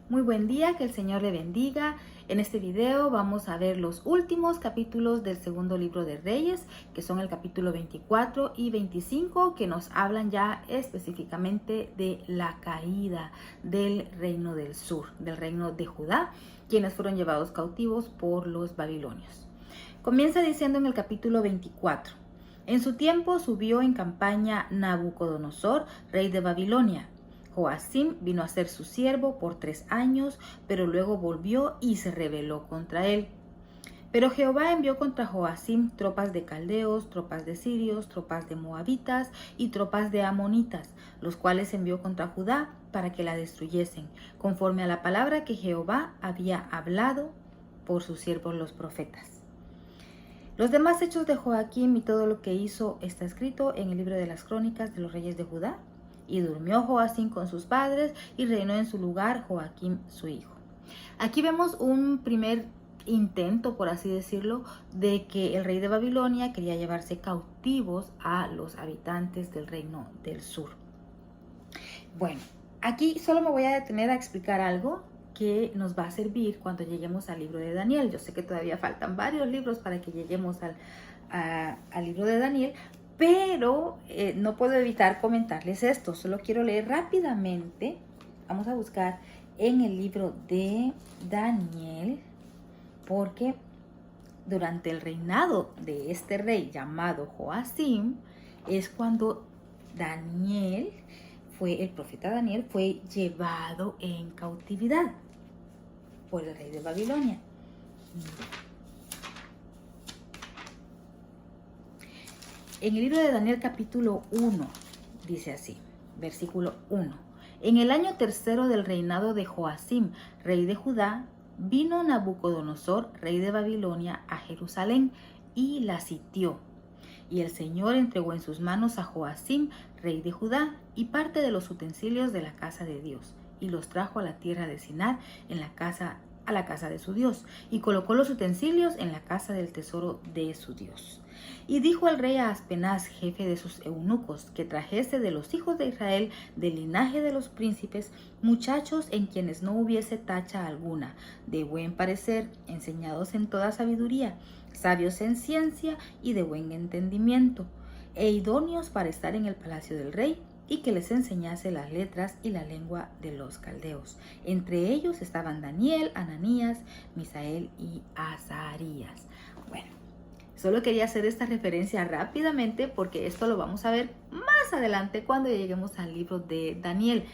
Muy buen día, que el Señor le bendiga. En este video vamos a ver los últimos capítulos del segundo libro de Reyes, que son el capítulo 24 y 25, que nos hablan ya específicamente de la caída del reino del sur, del reino de Judá, quienes fueron llevados cautivos por los babilonios. Comienza diciendo en el capítulo 24: En su tiempo subió en campaña Nabucodonosor, rey de Babilonia. Joacim vino a ser su siervo por 3 años, pero luego volvió y se rebeló contra él. Pero Jehová envió contra Joacim tropas de caldeos, tropas de sirios, tropas de moabitas y tropas de amonitas, los cuales envió contra Judá para que la destruyesen, conforme a la palabra que Jehová había hablado por sus siervos los profetas. Los demás hechos de Joacim y todo lo que hizo está escrito en el libro de las crónicas de los reyes de Judá. Y durmió Joacim con sus padres y reinó en su lugar Joaquim su hijo. Aquí vemos un primer intento, por así decirlo, de que el rey de Babilonia quería llevarse cautivos a los habitantes del reino del sur. Bueno, aquí solo me voy a detener a explicar algo que nos va a servir cuando lleguemos al libro de Daniel. Yo sé que todavía faltan varios libros para que lleguemos al libro de Daniel, pero no puedo evitar comentarles esto. Solo quiero leer rápidamente. Vamos a buscar en el libro de Daniel, porque durante el reinado de este rey llamado Joacim es cuando el profeta Daniel fue llevado en cautividad por el rey de Babilonia. En el libro de Daniel capítulo 1 dice así, versículo 1: En el año tercero del reinado de Joacim, rey de Judá, vino Nabucodonosor, rey de Babilonia, a Jerusalén y la sitió. Y el Señor entregó en sus manos a Joacim, rey de Judá, y parte de los utensilios de la casa de Dios, y los trajo a la tierra de Sinar, a la casa de su Dios, y colocó los utensilios en la casa del tesoro de su Dios. Y dijo el rey a Aspenaz, jefe de sus eunucos, que trajese de los hijos de Israel, del linaje de los príncipes, muchachos en quienes no hubiese tacha alguna, de buen parecer, enseñados en toda sabiduría, sabios en ciencia y de buen entendimiento, e idóneos para estar en el palacio del rey, y que les enseñase las letras y la lengua de los caldeos. Entre ellos estaban Daniel, Ananías, Misael y Azarías. Bueno, solo quería hacer esta referencia rápidamente porque esto lo vamos a ver más adelante cuando lleguemos al libro de Daniel.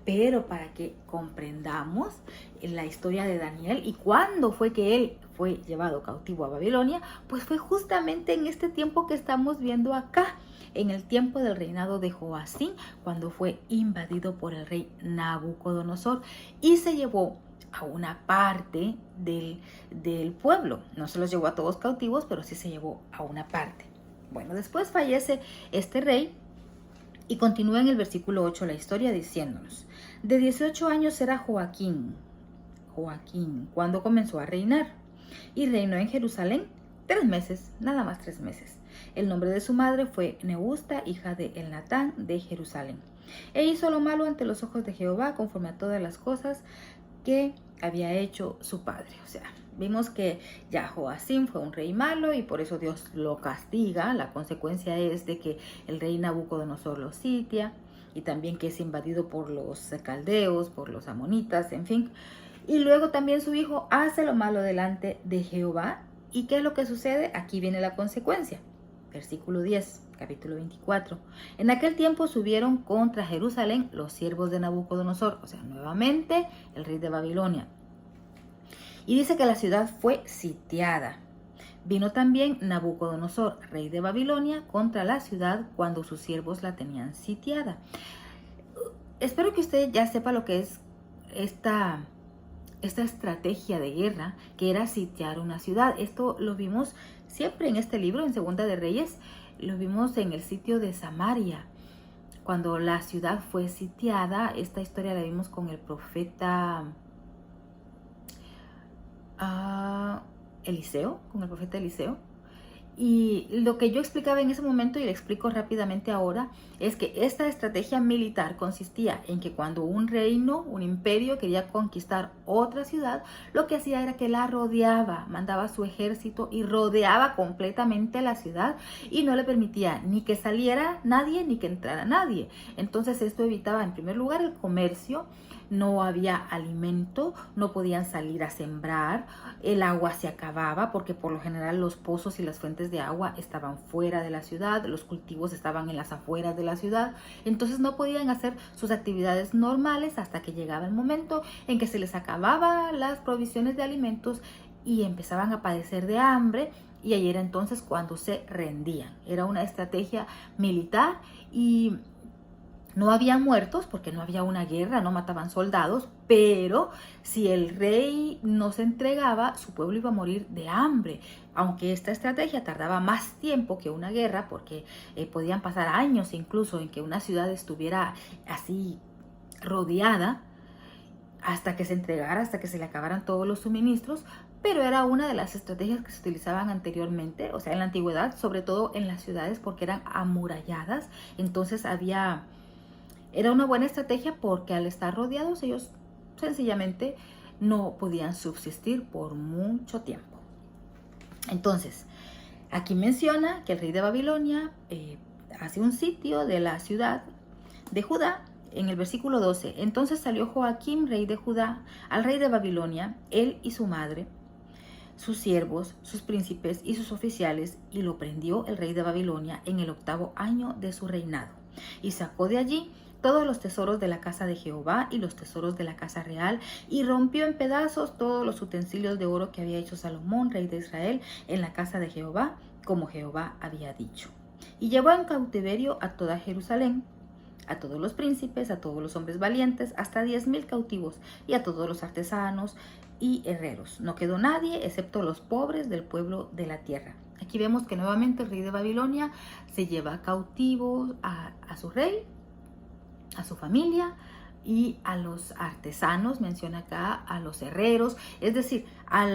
Pero para que comprendamos la historia de Daniel y cuándo fue que él fue llevado cautivo a Babilonia, pues fue justamente en este tiempo que estamos viendo acá, en el tiempo del reinado de Joacim, cuando fue invadido por el rey Nabucodonosor y se llevó a una parte del pueblo. No se los llevó a todos cautivos, pero sí se llevó a una parte. Bueno, después fallece este rey y continúa en el versículo 8 la historia diciéndonos: de 18 años era Joaquín cuando comenzó a reinar, y reinó en Jerusalén 3 meses, nada más 3 meses. El nombre de su madre fue Neusta, hija de Elnatán de Jerusalén. E hizo lo malo ante los ojos de Jehová, conforme a todas las cosas que había hecho su padre. O sea, vimos que ya Joacim fue un rey malo y por eso Dios lo castiga. La consecuencia es de que el rey Nabucodonosor lo sitia y también que es invadido por los caldeos, por los amonitas, en fin. Y luego también su hijo hace lo malo delante de Jehová. ¿Y qué es lo que sucede? Aquí viene la consecuencia. Versículo 10, capítulo 24. En aquel tiempo subieron contra Jerusalén los siervos de Nabucodonosor, o sea, nuevamente el rey de Babilonia. Y dice que la ciudad fue sitiada. Vino también Nabucodonosor, rey de Babilonia, contra la ciudad cuando sus siervos la tenían sitiada. Espero que usted ya sepa lo que es esta estrategia de guerra, que era sitiar una ciudad. Esto lo vimos siempre en este libro, en Segunda de Reyes. Lo vimos en el sitio de Samaria. Cuando la ciudad fue sitiada, esta historia la vimos con el profeta Eliseo, Y lo que yo explicaba en ese momento y le explico rápidamente ahora es que esta estrategia militar consistía en que cuando un reino, un imperio quería conquistar otra ciudad, lo que hacía era que la rodeaba, mandaba su ejército y rodeaba completamente la ciudad y no le permitía ni que saliera nadie ni que entrara nadie. Entonces esto evitaba en primer lugar el comercio. No había alimento, no podían salir a sembrar, el agua se acababa porque por lo general los pozos y las fuentes de agua estaban fuera de la ciudad, los cultivos estaban en las afueras de la ciudad, entonces no podían hacer sus actividades normales hasta que llegaba el momento en que se les acababan las provisiones de alimentos y empezaban a padecer de hambre. Y ahí era entonces cuando se rendían. Era una estrategia militar y no había muertos porque no había una guerra, no mataban soldados, pero si el rey no se entregaba, su pueblo iba a morir de hambre. Aunque esta estrategia tardaba más tiempo que una guerra, porque podían pasar años incluso en que una ciudad estuviera así rodeada, hasta que se entregara, hasta que se le acabaran todos los suministros, pero era una de las estrategias que se utilizaban anteriormente, o sea, en la antigüedad, sobre todo en las ciudades porque eran amuralladas, entonces era una buena estrategia porque al estar rodeados ellos sencillamente no podían subsistir por mucho tiempo. Entonces, aquí menciona que el rey de Babilonia hace un sitio de la ciudad de Judá en el versículo 12. Entonces salió Joaquim, rey de Judá, al rey de Babilonia, él y su madre, sus siervos, sus príncipes y sus oficiales, y lo prendió el rey de Babilonia en el 8º año de su reinado. Y sacó de allí todos los tesoros de la casa de Jehová y los tesoros de la casa real, y rompió en pedazos todos los utensilios de oro que había hecho Salomón, rey de Israel, en la casa de Jehová, como Jehová había dicho. Y llevó en cautiverio a toda Jerusalén, a todos los príncipes, a todos los hombres valientes, hasta 10,000 cautivos, y a todos los artesanos y herreros. No quedó nadie, excepto los pobres del pueblo de la tierra. Aquí vemos que nuevamente el rey de Babilonia se lleva cautivo a su rey, a su familia y a los artesanos, menciona acá, a los herreros, es decir, a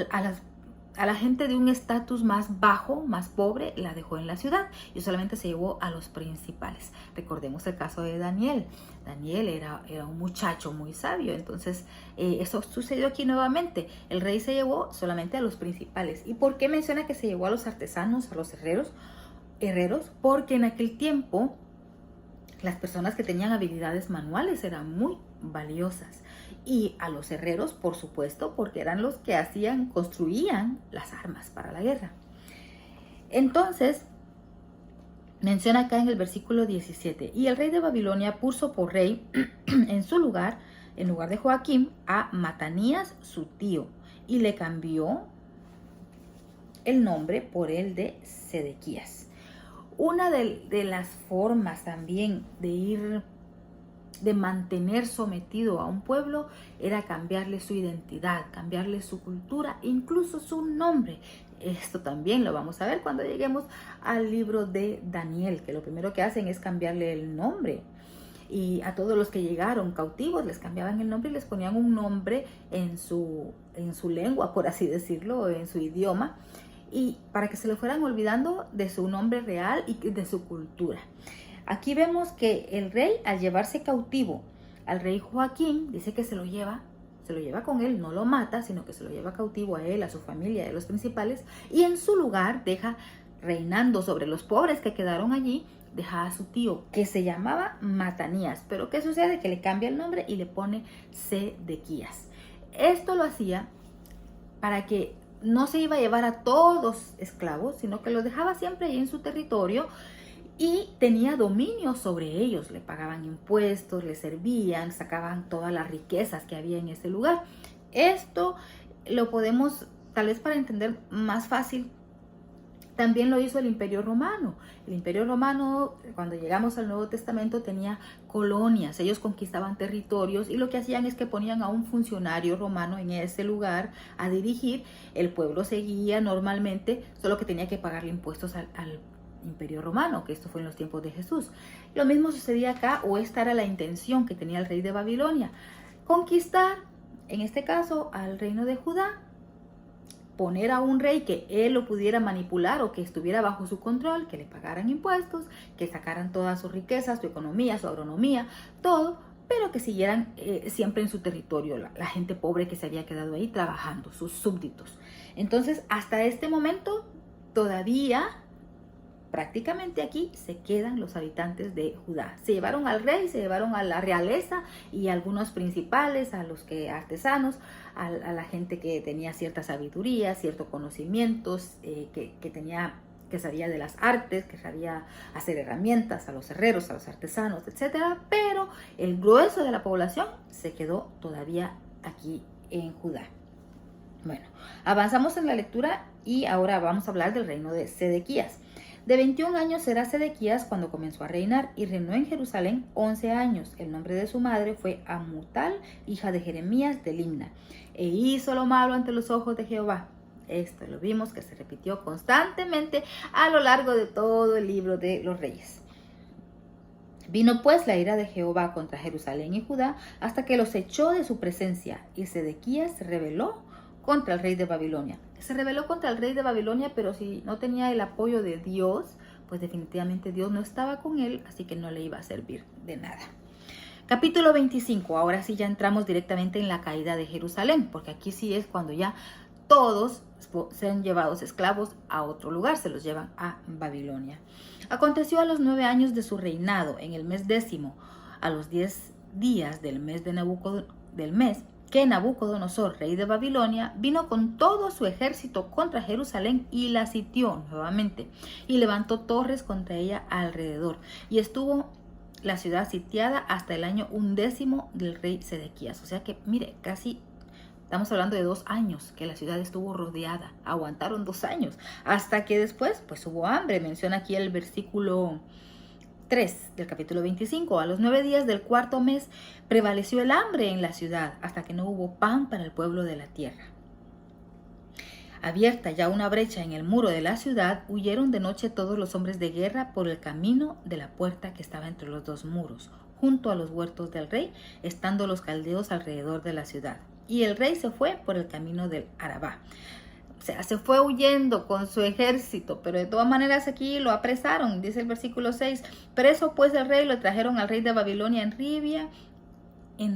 la gente de un estatus más bajo, más pobre, la dejó en la ciudad y solamente se llevó a los principales. Recordemos el caso de Daniel. Daniel era un muchacho muy sabio, entonces eso sucedió aquí nuevamente. El rey se llevó solamente a los principales. ¿Y por qué menciona que se llevó a los artesanos, a los herreros? Porque en aquel tiempo las personas que tenían habilidades manuales eran muy valiosas. Y a los herreros, por supuesto, porque eran los que construían las armas para la guerra. Entonces, menciona acá en el versículo 17, y el rey de Babilonia puso por rey en su lugar, en lugar de Joaquim, a Matanías, su tío, y le cambió el nombre por el de Sedequías. Una de las formas también de mantener sometido a un pueblo era cambiarle su identidad, cambiarle su cultura, incluso su nombre. Esto también lo vamos a ver cuando lleguemos al libro de Daniel, que lo primero que hacen es cambiarle el nombre. Y a todos los que llegaron cautivos les cambiaban el nombre y les ponían un nombre en su lengua, por así decirlo, en su idioma, y para que se le fueran olvidando de su nombre real y de su cultura. Aquí vemos que el rey, al llevarse cautivo al rey Joaquín, dice que se lo lleva con él, no lo mata, sino que se lo lleva cautivo a él, a su familia, a los principales, y en su lugar deja reinando sobre los pobres que quedaron allí, deja a su tío, que se llamaba Matanías. Pero ¿qué sucede? Que le cambia el nombre y le pone Sedequías. Esto lo hacía para que no se iba a llevar a todos esclavos, sino que los dejaba siempre ahí en su territorio y tenía dominio sobre ellos. Le pagaban impuestos, les servían, sacaban todas las riquezas que había en ese lugar. Esto lo podemos, tal vez para entender más fácil, también lo hizo el Imperio Romano. El Imperio Romano, cuando llegamos al Nuevo Testamento, tenía colonias. Ellos conquistaban territorios y lo que hacían es que ponían a un funcionario romano en ese lugar a dirigir. El pueblo seguía normalmente, solo que tenía que pagarle impuestos al Imperio Romano, que esto fue en los tiempos de Jesús. Lo mismo sucedía acá, o esta era la intención que tenía el rey de Babilonia: conquistar, en este caso, al reino de Judá, poner a un rey que él lo pudiera manipular o que estuviera bajo su control, que le pagaran impuestos, que sacaran toda su riqueza, su economía, su agronomía, todo, pero que siguieran siempre en su territorio, la gente pobre que se había quedado ahí trabajando, sus súbditos. Entonces, hasta este momento, todavía prácticamente aquí se quedan los habitantes de Judá. Se llevaron al rey, se llevaron a la realeza y a algunos principales, a los que artesanos, a la gente que tenía cierta sabiduría, ciertos conocimientos, que sabía de las artes, que sabía hacer herramientas, a los herreros, a los artesanos, etcétera. Pero el grueso de la población se quedó todavía aquí en Judá. Bueno, avanzamos en la lectura y ahora vamos a hablar del reino de Sedequías. De 21 años era Sedequías cuando comenzó a reinar y reinó en Jerusalén 11 años. El nombre de su madre fue Amutal, hija de Jeremías de Limna. E hizo lo malo ante los ojos de Jehová. Esto lo vimos que se repitió constantemente a lo largo de todo el libro de los reyes. Vino pues la ira de Jehová contra Jerusalén y Judá hasta que los echó de su presencia, y Sedequías se rebeló contra el rey de Babilonia. Se rebeló contra el rey de Babilonia, pero si no tenía el apoyo de Dios, pues definitivamente Dios no estaba con él, así que no le iba a servir de nada. Capítulo 25, ahora sí ya entramos directamente en la caída de Jerusalén, porque aquí sí es cuando ya todos sean llevados esclavos a otro lugar, se los llevan a Babilonia. Aconteció a los 9 años de su reinado, en el mes 10, a los 10 días del mes que Nabucodonosor, rey de Babilonia, vino con todo su ejército contra Jerusalén y la sitió nuevamente, y levantó torres contra ella alrededor, y estuvo la ciudad sitiada hasta el año 11 del rey Sedequías. O sea que, mire, casi estamos hablando de 2 años que la ciudad estuvo rodeada. Aguantaron 2 años, hasta que después, pues hubo hambre. Menciona aquí el versículo 3 del capítulo 25. A los 9 días del 4º mes prevaleció el hambre en la ciudad, hasta que no hubo pan para el pueblo de la tierra. Abierta ya una brecha en el muro de la ciudad, huyeron de noche todos los hombres de guerra por el camino de la puerta que estaba entre los 2 muros, junto a los huertos del rey, estando los caldeos alrededor de la ciudad. Y el rey se fue por el camino del Arabá. O sea, se fue huyendo con su ejército, pero de todas maneras aquí lo apresaron, dice el versículo 6. Preso pues el rey, lo trajeron al rey de Babilonia en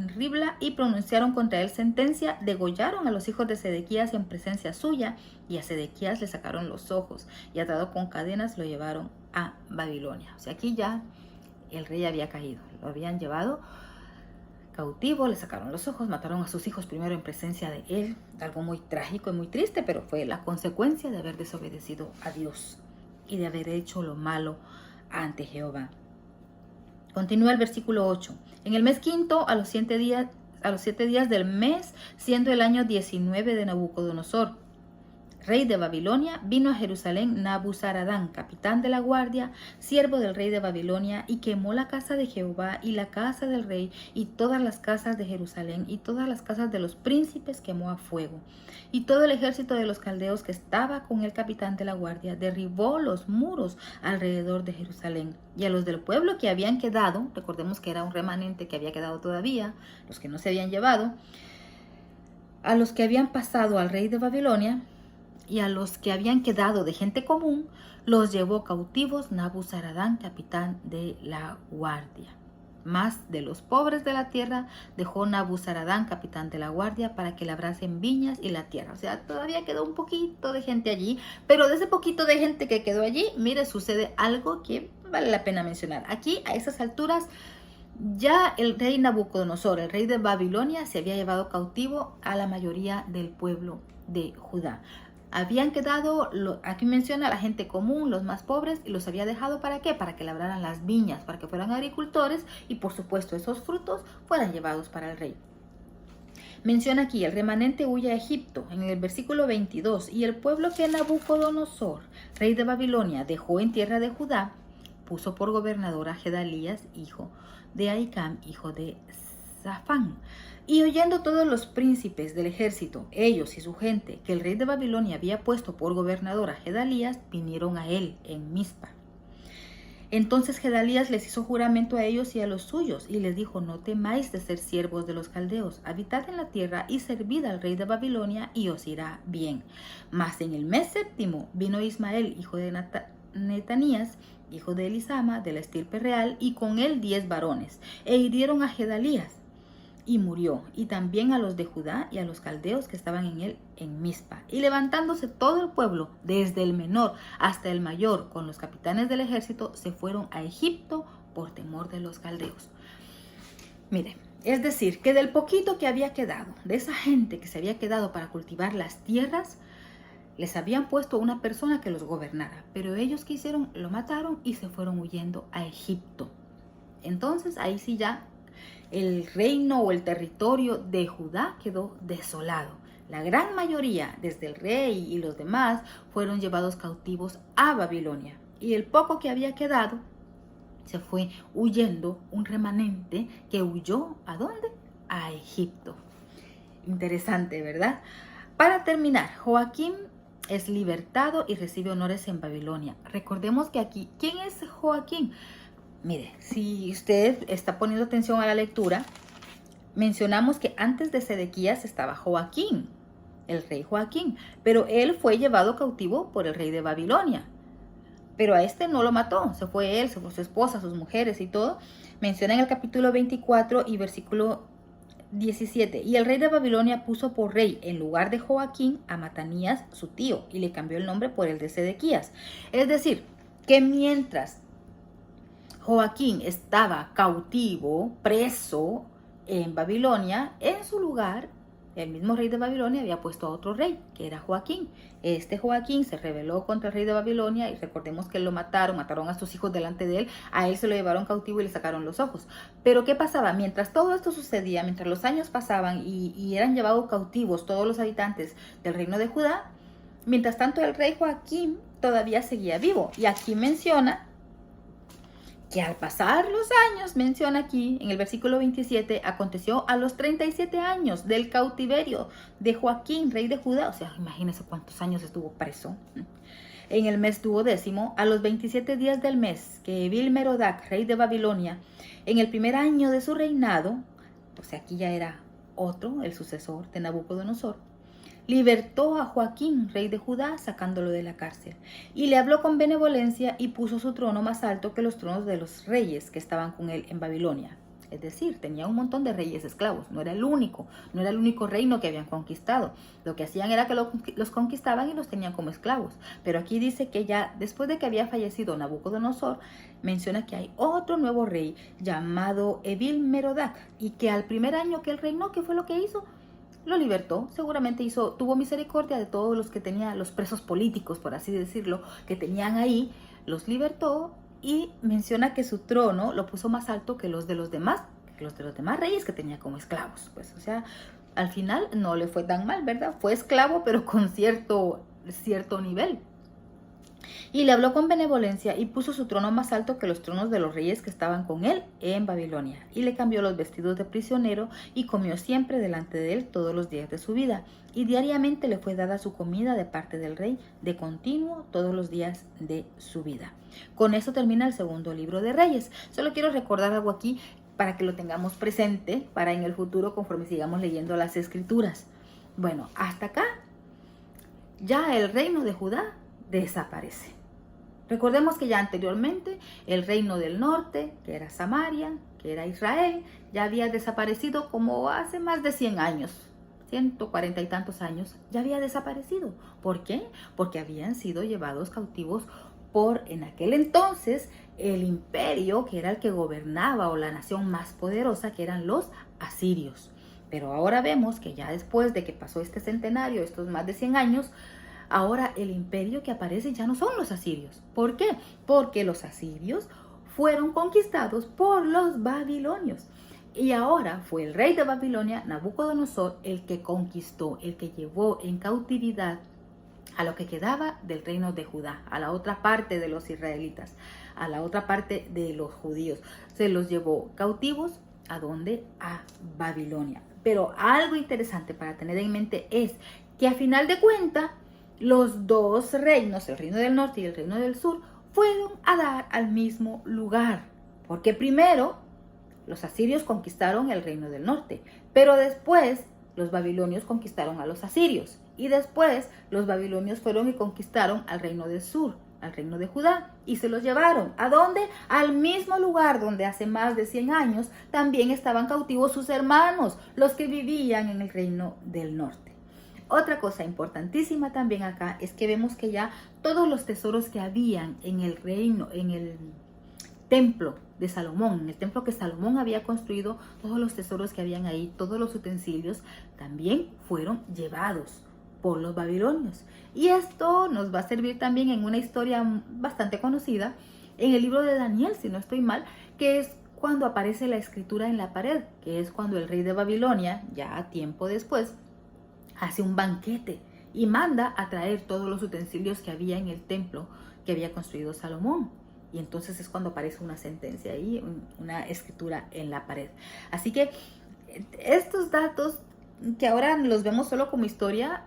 Ribla, y pronunciaron contra él sentencia, degollaron a los hijos de Sedequías en presencia suya, y a Sedequías le sacaron los ojos, y atado con cadenas lo llevaron a Babilonia. O sea, aquí ya el rey había caído, lo habían llevado cautivo, le sacaron los ojos, mataron a sus hijos primero en presencia de él, algo muy trágico y muy triste, pero fue la consecuencia de haber desobedecido a Dios y de haber hecho lo malo ante Jehová. Continúa el versículo 8. En el mes 5, a los 7 días del mes, siendo el año 19 de Nabucodonosor, rey de Babilonia, vino a Jerusalén Nabuzaradán, capitán de la guardia, siervo del rey de Babilonia, y quemó la casa de Jehová y la casa del rey y todas las casas de Jerusalén y todas las casas de los príncipes quemó a fuego. Y todo el ejército de los caldeos que estaba con el capitán de la guardia derribó los muros alrededor de Jerusalén. Y a los del pueblo que habían quedado, recordemos que era un remanente que había quedado todavía, los que no se habían llevado, a los que habían pasado al rey de Babilonia, y a los que habían quedado de gente común, los llevó cautivos Nabuzaradán, capitán de la guardia. Más de los pobres de la tierra dejó Nabuzaradán, capitán de la guardia, para que labrasen viñas y la tierra. O sea, todavía quedó un poquito de gente allí, pero de ese poquito de gente que quedó allí, mire, sucede algo que vale la pena mencionar. Aquí, a esas alturas, ya el rey Nabucodonosor, el rey de Babilonia, se había llevado cautivo a la mayoría del pueblo de Judá. Habían quedado, aquí menciona, la gente común, los más pobres, y los había dejado ¿para qué? Para que labraran las viñas, para que fueran agricultores, y por supuesto esos frutos fueran llevados para el rey. Menciona aquí, el remanente huye a Egipto, en el versículo 22, y el pueblo que Nabucodonosor, rey de Babilonia, dejó en tierra de Judá, puso por gobernador a Gedalías, hijo de Ahicam, hijo de Safán. Y oyendo todos los príncipes del ejército, ellos y su gente, que el rey de Babilonia había puesto por gobernador a Gedalías, vinieron a él en Mizpa. Entonces Gedalías les hizo juramento a ellos y a los suyos, y les dijo: no temáis de ser siervos de los caldeos, habitad en la tierra y servid al rey de Babilonia, y os irá bien. Mas en el mes séptimo vino Ismael, hijo de Netanías, hijo de Elisama, de la estirpe real, y con él 10 varones, e hirieron a Gedalías, y murió, y también a los de Judá y a los caldeos que estaban en él en Mizpa. Y levantándose todo el pueblo, desde el menor hasta el mayor, con los capitanes del ejército, se fueron a Egipto por temor de los caldeos. Mire, es decir, que del poquito que había quedado, de esa gente que se había quedado para cultivar las tierras, les habían puesto una persona que los gobernara, pero ellos que hicieron, lo mataron y se fueron huyendo a Egipto. Entonces ahí sí ya el reino o el territorio de Judá quedó desolado. La gran mayoría, desde el rey y los demás, fueron llevados cautivos a Babilonia. Y el poco que había quedado se fue huyendo, un remanente que huyó ¿a dónde? A Egipto. Interesante, ¿verdad? Para terminar, Joaquín es libertado y recibe honores en Babilonia. Recordemos que aquí, ¿quién es Joaquín? Mire, si usted está poniendo atención a la lectura, mencionamos que antes de Sedequías estaba Joaquín, el rey Joaquín, pero él fue llevado cautivo por el rey de Babilonia. Pero a este no lo mató, se fue él, se fue su esposa, sus mujeres y todo. Menciona en el capítulo 24 y versículo 17. Y el rey de Babilonia puso por rey en lugar de Joaquín a Matanías, su tío, y le cambió el nombre por el de Sedequías. Es decir, que mientras Joaquín estaba cautivo, preso en Babilonia, en su lugar, el mismo rey de Babilonia había puesto a otro rey, que era Joaquín. Este Joaquín se rebeló contra el rey de Babilonia y recordemos que lo mataron a sus hijos delante de él, a él se lo llevaron cautivo y le sacaron los ojos. Pero ¿qué pasaba? Mientras todo esto sucedía, mientras los años pasaban y eran llevados cautivos todos los habitantes del reino de Judá, mientras tanto el rey Joaquín todavía seguía vivo. Y aquí menciona que al pasar los años, menciona aquí en el versículo 27, aconteció a los 37 años del cautiverio de Joaquín, rey de Judá. O sea, imagínense cuántos años estuvo preso. En el mes 12º, a los 27 días del mes, que Evil-Merodach, rey de Babilonia, en el primer año de su reinado, o sea, aquí ya era otro, el sucesor de Nabucodonosor, libertó a Joaquín, rey de Judá, sacándolo de la cárcel, y le habló con benevolencia y puso su trono más alto que los tronos de los reyes que estaban con él en Babilonia. Es decir, tenía un montón de reyes esclavos, no era el único reino que habían conquistado. Lo que hacían era que los conquistaban y los tenían como esclavos. Pero aquí dice que ya después de que había fallecido Nabucodonosor, menciona que hay otro nuevo rey llamado Evil-Merodach, y que al primer año que él reinó, ¿qué fue lo que hizo? Lo libertó, seguramente tuvo misericordia de todos los que tenía, los presos políticos, por así decirlo, que tenían ahí, los libertó y menciona que su trono lo puso más alto que los de los demás reyes que tenía como esclavos. Pues, o sea, al final no le fue tan mal, ¿verdad? Fue esclavo, pero con cierto nivel. Y le habló con benevolencia y puso su trono más alto que los tronos de los reyes que estaban con él en Babilonia. Y le cambió los vestidos de prisionero y comió siempre delante de él todos los días de su vida. Y diariamente le fue dada su comida de parte del rey de continuo todos los días de su vida. Con eso termina el segundo libro de Reyes. Solo quiero recordar algo aquí para que lo tengamos presente para en el futuro conforme sigamos leyendo las escrituras. Bueno, hasta acá ya el reino de Judá desaparece. Recordemos que ya anteriormente el reino del norte, que era Samaria, que era Israel, ya había desaparecido como hace más de 100 años, 140 y tantos años, ya había desaparecido. ¿Por qué? Porque habían sido llevados cautivos por, en aquel entonces, el imperio que era el que gobernaba o la nación más poderosa, que eran los asirios. Pero ahora vemos que ya después de que pasó este centenario, estos más de 100 años, ahora el imperio que aparece ya no son los asirios. ¿Por qué? Porque los asirios fueron conquistados por los babilonios. Y ahora fue el rey de Babilonia, Nabucodonosor, el que conquistó, el que llevó en cautividad a lo que quedaba del reino de Judá, a la otra parte de los israelitas, a la otra parte de los judíos. Se los llevó cautivos, ¿a dónde? A Babilonia. Pero algo interesante para tener en mente es que a final de cuentas, los dos reinos, el reino del norte y el reino del sur, fueron a dar al mismo lugar, porque primero los asirios conquistaron el reino del norte, pero después los babilonios conquistaron a los asirios, y después los babilonios fueron y conquistaron al reino del sur, al reino de Judá, y se los llevaron. ¿A dónde? Al mismo lugar donde hace más de 100 años también estaban cautivos sus hermanos, los que vivían en el reino del norte. Otra cosa importantísima también acá es que vemos que ya todos los tesoros que habían en el reino, en el templo de Salomón, en el templo que Salomón había construido, todos los tesoros que habían ahí, todos los utensilios, también fueron llevados por los babilonios. Y esto nos va a servir también en una historia bastante conocida en el libro de Daniel, si no estoy mal, que es cuando aparece la escritura en la pared, que es cuando el rey de Babilonia, ya tiempo después, hace un banquete y manda a traer todos los utensilios que había en el templo que había construido Salomón. Y entonces es cuando aparece una sentencia ahí, una escritura en la pared. Así que estos datos que ahora los vemos solo como historia,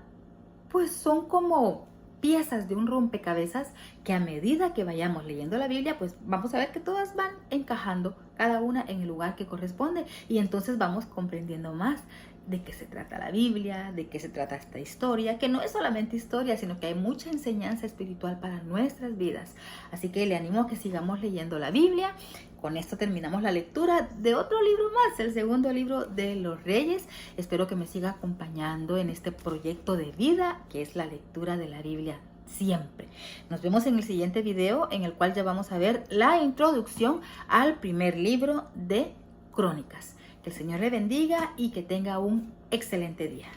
pues son como piezas de un rompecabezas que a medida que vayamos leyendo la Biblia, pues vamos a ver que todas van encajando, cada una en el lugar que corresponde, y entonces vamos comprendiendo más de qué se trata la Biblia, de qué se trata esta historia, que no es solamente historia, sino que hay mucha enseñanza espiritual para nuestras vidas. Así que le animo a que sigamos leyendo la Biblia. Con esto terminamos la lectura de otro libro más, el segundo libro de los Reyes. Espero que me siga acompañando en este proyecto de vida, que es la lectura de la Biblia siempre. Nos vemos en el siguiente video, en el cual ya vamos a ver la introducción al primer libro de Crónicas. Que el Señor le bendiga y que tenga un excelente día.